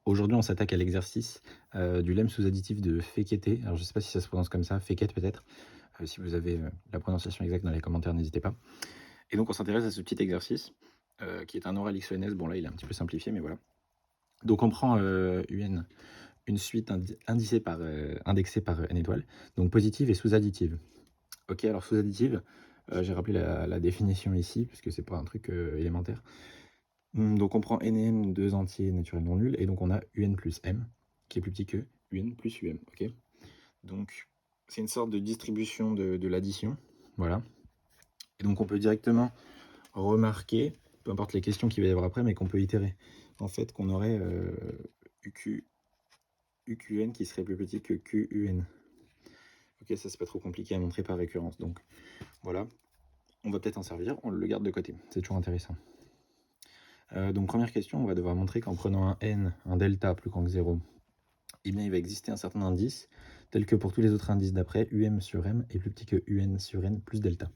Aujourd'hui, on s'attaque à l'exercice du lemme sous-additif de Fekete. Alors, je ne sais pas si ça se prononce comme ça, Fekete peut-être. Si vous avez la prononciation exacte dans les commentaires, n'hésitez pas. Et donc, on s'intéresse à ce petit exercice qui est un oral XONS. Bon, là, il est un petit peu simplifié, mais voilà. Donc, on prend UN, une suite indexée par n étoiles, donc positive et sous-additive. Ok, alors sous-additive, j'ai rappelé la définition ici, puisque c'est pas un truc élémentaire. Donc on prend NM, deux entiers naturels non nuls, et donc on a UN plus M, qui est plus petit que UN plus UM, ok. Donc c'est une sorte de distribution de l'addition, voilà. Et donc on peut directement remarquer, peu importe les questions qu'il va y avoir après, mais qu'on peut itérer, en fait qu'on aurait UQN qui serait plus petit que QUN. Ok, ça c'est pas trop compliqué à montrer par récurrence, donc voilà. On va peut-être en servir, on le garde de côté, c'est toujours intéressant. Donc première question, on va devoir montrer qu'en prenant un n, un delta plus grand que 0, eh bien, il va exister un certain indice, tel que pour tous les autres indices d'après, um sur m est plus petit que un sur n plus delta.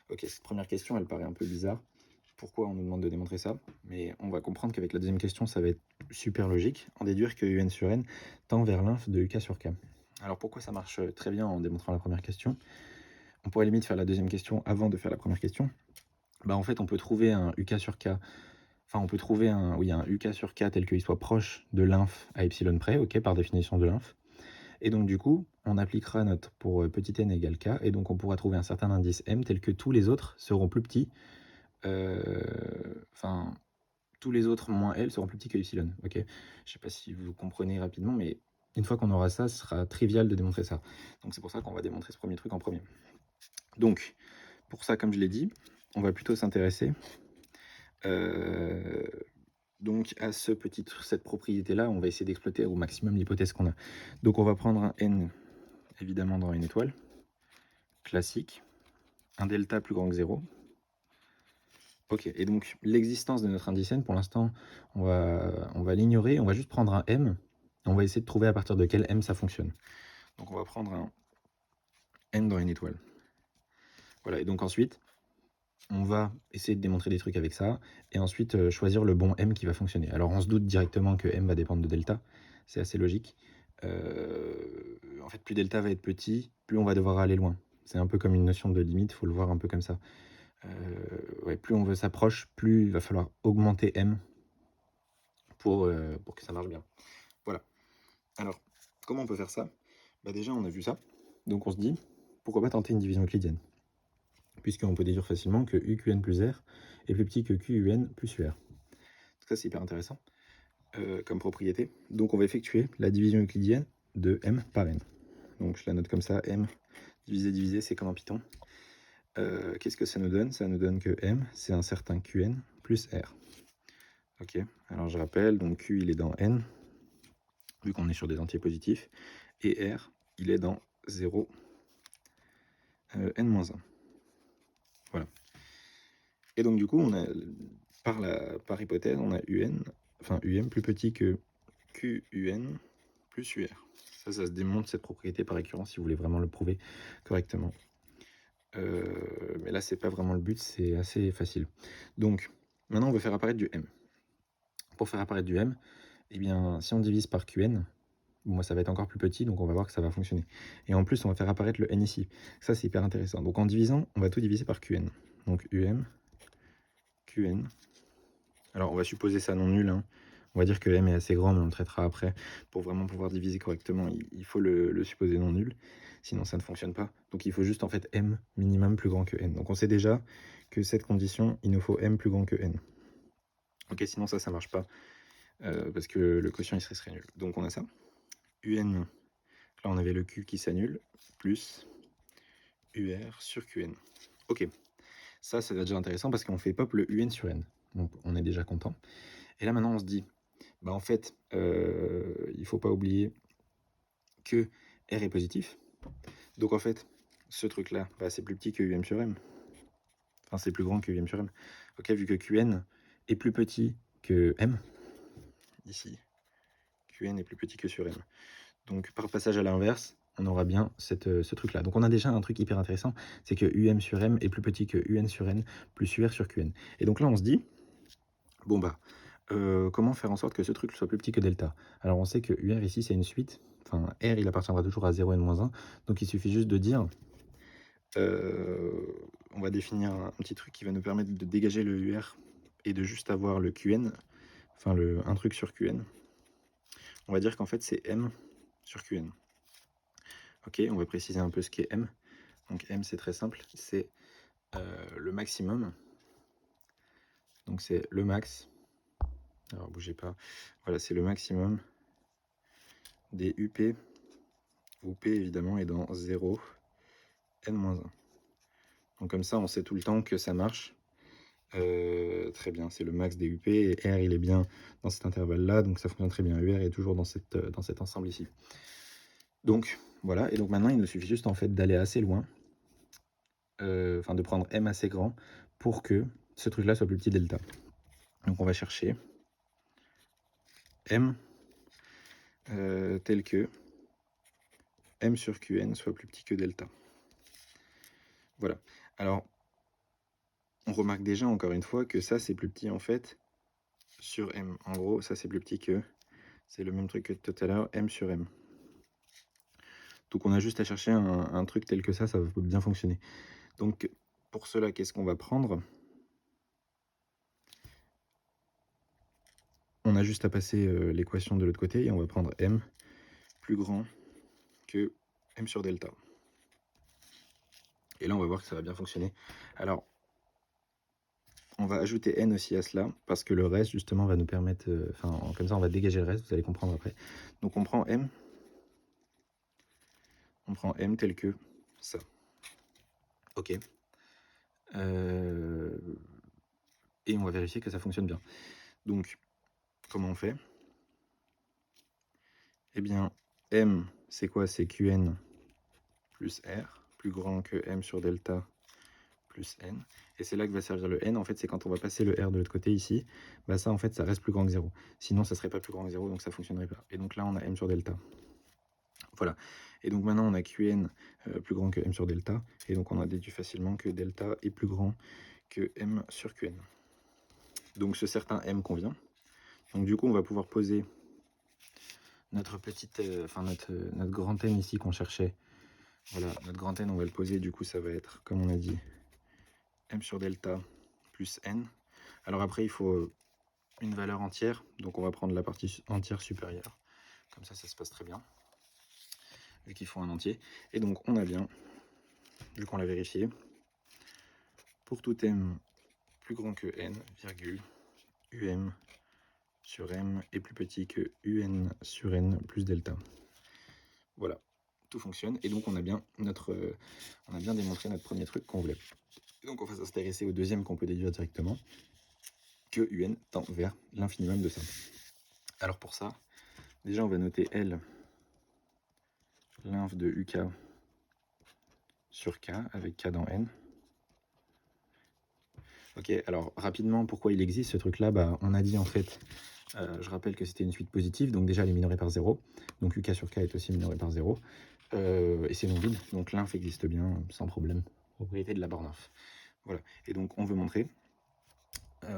Ok, cette première question, elle paraît un peu bizarre. Pourquoi on nous demande de démontrer ça? Mais on va comprendre qu'avec la deuxième question, ça va être super logique, en déduire que un sur n tend vers l'inf de uk sur k. Alors pourquoi ça marche très bien en démontrant la première question? On pourrait limite faire la deuxième question avant de faire la première question. Bah en fait, on peut trouver un uk sur k. Enfin, on peut trouver un UK sur K tel qu'il soit proche de l'inf à epsilon près, ok, par définition de l'inf. Et donc, du coup, on appliquera notre pour petit n égale K, et donc on pourra trouver un certain indice M tel que tous les autres seront plus petits, enfin, tous les autres moins L seront plus petits que epsilon, ok. Je sais pas si vous comprenez rapidement, mais une fois qu'on aura ça, ce sera trivial de démontrer ça. Donc, c'est pour ça qu'on va démontrer ce premier truc en premier. Donc, pour ça, comme je l'ai dit, on va plutôt s'intéresser donc à cette propriété-là, on va essayer d'exploiter au maximum l'hypothèse qu'on a. Donc on va prendre un n, évidemment, dans une étoile, classique, un delta plus grand que 0. Ok, et donc l'existence de notre indice n, pour l'instant, on va l'ignorer, on va juste prendre un m, on va essayer de trouver à partir de quel m ça fonctionne. Donc on va prendre un n dans une étoile. Voilà, et donc ensuite, on va essayer de démontrer des trucs avec ça, et ensuite choisir le bon m qui va fonctionner. Alors on se doute directement que m va dépendre de delta, c'est assez logique. En fait, plus delta va être petit, plus on va devoir aller loin. C'est un peu comme une notion de limite, il faut le voir un peu comme ça. Ouais, plus on veut s'approcher, plus il va falloir augmenter m pour que ça marche bien. Voilà. Alors, comment on peut faire ça? Bah déjà, on a vu ça, donc on se dit, pourquoi pas tenter une division euclidienne? Puisqu'on peut déduire facilement que UQN plus R est plus petit que QUN plus UR. Ça, c'est hyper intéressant comme propriété. Donc, on va effectuer la division euclidienne de M par N. Donc, je la note comme ça, M divisé, c'est comme en Python. Qu'est-ce que ça nous donne? Ça nous donne que M, c'est un certain QN plus R. Ok, alors je rappelle, donc Q, il est dans N, vu qu'on est sur des entiers positifs, et R, il est dans 0, N-1. Voilà. Et donc, du coup, on a, par hypothèse, on a UN, enfin UM plus petit que QUN plus UR. Ça se démontre cette propriété par récurrence si vous voulez vraiment le prouver correctement. Mais là, c'est pas vraiment le but, c'est assez facile. Donc, maintenant, on veut faire apparaître du M. Pour faire apparaître du M, eh bien, si on divise par QN, moi, ça va être encore plus petit, donc on va voir que ça va fonctionner. Et en plus, on va faire apparaître le N ici. Ça, c'est hyper intéressant. Donc, en divisant, on va tout diviser par QN. Donc, UM, QN. Alors, on va supposer ça non nul, hein. On va dire que M est assez grand, mais on le traitera après. Pour vraiment pouvoir diviser correctement, il faut le supposer non nul. Sinon, ça ne fonctionne pas. Donc, il faut juste en fait M minimum plus grand que N. Donc, on sait déjà que cette condition, il nous faut M plus grand que N. Ok, sinon ça marche pas. Parce que le quotient, il serait nul. Donc, on a ça. UN, là, on avait le Q qui s'annule, plus UR sur QN. Ok, ça va déjà intéressant parce qu'on fait pop le UN sur N. Donc, on est déjà content. Et là, maintenant, on se dit, bah en fait, il faut pas oublier que R est positif. Donc en fait, ce truc-là, bah, c'est plus petit que UM sur M. Enfin, c'est plus grand que UM sur M. Ok, vu que QN est plus petit que M, ici, QN est plus petit que sur M. Donc par passage à l'inverse, on aura bien ce truc-là. Donc on a déjà un truc hyper intéressant, c'est que UM sur M est plus petit que UN sur N plus UR sur QN. Et donc là, on se dit, bon bah, comment faire en sorte que ce truc soit plus petit que delta? Alors on sait que UR ici c'est une suite, enfin R il appartiendra toujours à 0 n-1, donc il suffit juste de dire, on va définir un petit truc qui va nous permettre de dégager le UR et de juste avoir le QN, enfin un truc sur QN. On va dire qu'en fait c'est M sur QN. Ok, on va préciser un peu ce qu'est M. Donc M c'est très simple, c'est le maximum. Donc c'est le max. Alors bougez pas. Voilà, c'est le maximum des UP, où P évidemment est dans 0, n-1. Donc comme ça, on sait tout le temps que ça marche. Très bien, c'est le max des UP, et R il est bien dans cet intervalle-là, donc ça fonctionne très bien. UR est toujours dans cet ensemble ici. Donc voilà, et donc maintenant il nous suffit juste en fait d'aller assez loin, enfin de prendre M assez grand pour que ce truc-là soit plus petit delta. Donc on va chercher M tel que M sur QN soit plus petit que delta. Voilà. Alors, on remarque déjà encore une fois que ça c'est plus petit en fait sur M. En gros, ça c'est plus petit que, c'est le même truc que tout à l'heure, M sur M. Donc on a juste à chercher un truc tel que ça peut bien fonctionner. Donc pour cela, qu'est-ce qu'on va prendre? On a juste à passer l'équation de l'autre côté et on va prendre M plus grand que M sur delta. Et là, on va voir que ça va bien fonctionner. Alors, on va ajouter N aussi à cela, parce que le reste, justement, va nous permettre... Enfin, comme ça, on va dégager le reste, vous allez comprendre après. Donc, on prend M tel que ça. OK. Et on va vérifier que ça fonctionne bien. Donc, comment on fait? Eh bien, M, c'est quoi? C'est QN plus R, plus grand que M sur delta plus N. Et c'est là que va servir le N. En fait, c'est quand on va passer le R de l'autre côté ici, bah ça, en fait, ça reste plus grand que 0. Sinon, ça serait pas plus grand que 0, donc ça fonctionnerait pas. Et donc là, on a M sur delta. Voilà. Et donc maintenant, on a QN plus grand que M sur delta. Et donc, on a déduit facilement que delta est plus grand que M sur QN. Donc, ce certain M convient. Donc, du coup, on va pouvoir poser notre petite, notre grand N ici qu'on cherchait. Voilà, notre grand N, on va le poser. Du coup, ça va être, comme on a dit, M sur delta plus N. Alors après, il faut une valeur entière. Donc, on va prendre la partie entière supérieure. Comme ça se passe très bien, vu qu'il faut un entier. Et donc, on a bien, vu qu'on l'a vérifié, pour tout M plus grand que N, virgule, UM sur M est plus petit que UN sur N plus delta. Voilà, tout fonctionne. Et donc, on a bien démontré notre premier truc qu'on voulait. Et donc, on va s'intéresser au deuxième qu'on peut déduire directement, que UN tend vers l'infinimum de ça. Alors pour ça, déjà, on va noter L, l'inf de UK sur K, avec K dans N. Ok, alors rapidement, pourquoi il existe ce truc-là? Bah, on a dit en fait, je rappelle que c'était une suite positive, donc déjà elle est minorée par 0, donc UK sur K est aussi minorée par 0, et c'est non vide, donc l'inf existe bien sans problème, propriété de la borne inf. Voilà, et donc on veut montrer,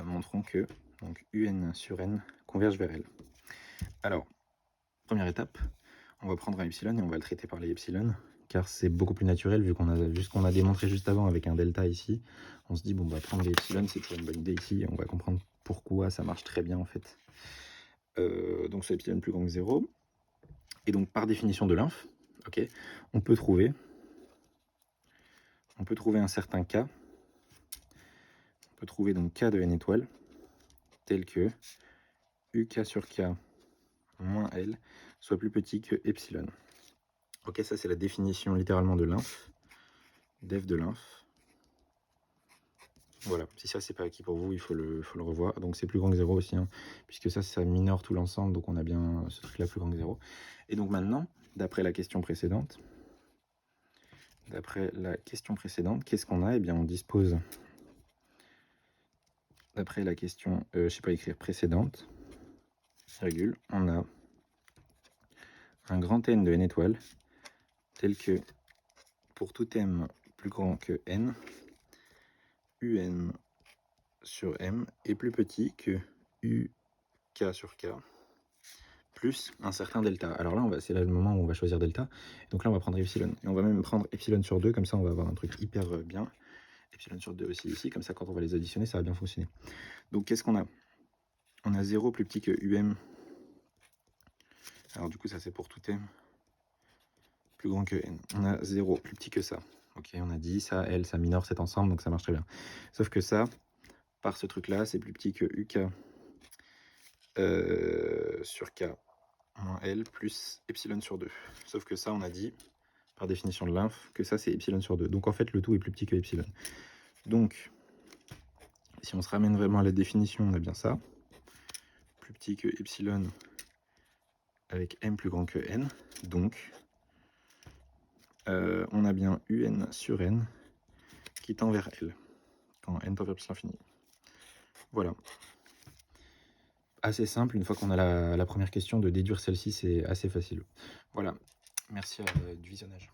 montrons que donc, UN sur N converge vers L. Alors, première étape, on va prendre un epsilon et on va le traiter par les epsilon, car c'est beaucoup plus naturel vu qu'on a vu ce qu'on a démontré juste avant avec un delta ici. On se dit, bon, bah, prendre des epsilon, c'est toujours une bonne idée ici, et on va comprendre pourquoi ça marche très bien en fait. Donc ce epsilon plus grand que 0. Et donc par définition de l'inf, ok, on peut trouver un certain K. On peut trouver donc K de n étoiles, tel que UK sur K moins L soit plus petit que epsilon. Ok, ça c'est la définition littéralement de l'inf, def de l'inf. Voilà, si ça c'est pas acquis pour vous, il faut le revoir. Donc c'est plus grand que 0 aussi, hein, puisque ça minore tout l'ensemble, donc on a bien ce truc là plus grand que 0. Et donc maintenant, d'après la question précédente, qu'est-ce qu'on a? Eh bien on dispose, d'après la question, je sais pas écrire, précédente, virgule, on a un grand N de n étoiles, tel que pour tout M plus grand que N, UN sur M est plus petit que k sur k, plus un certain delta. Alors là, c'est là le moment où on va choisir delta. Donc là, on va prendre epsilon. Et on va même prendre epsilon sur 2, comme ça, on va avoir un truc hyper bien. Epsilon sur 2 aussi ici, comme ça, quand on va les additionner, ça va bien fonctionner. Donc, qu'est-ce qu'on a? On a 0 plus petit que um. Alors, du coup, ça, c'est pour tout m plus grand que n. On a 0 plus petit que ça. Ok, on a dit ça, L, ça minore cet ensemble, donc ça marche très bien. Sauf que ça, par ce truc-là, c'est plus petit que UK sur K moins L plus epsilon sur 2. Sauf que ça, on a dit, par définition de l'inf, que ça, c'est epsilon sur 2. Donc en fait, le tout est plus petit que epsilon. Donc, si on se ramène vraiment à la définition, on a bien ça. Plus petit que epsilon avec m plus grand que n. Donc, on a bien un sur n qui tend vers L, quand n tend vers plus l'infini. Voilà. Assez simple, une fois qu'on a la première question, de déduire celle-ci, c'est assez facile. Voilà, merci du visionnage.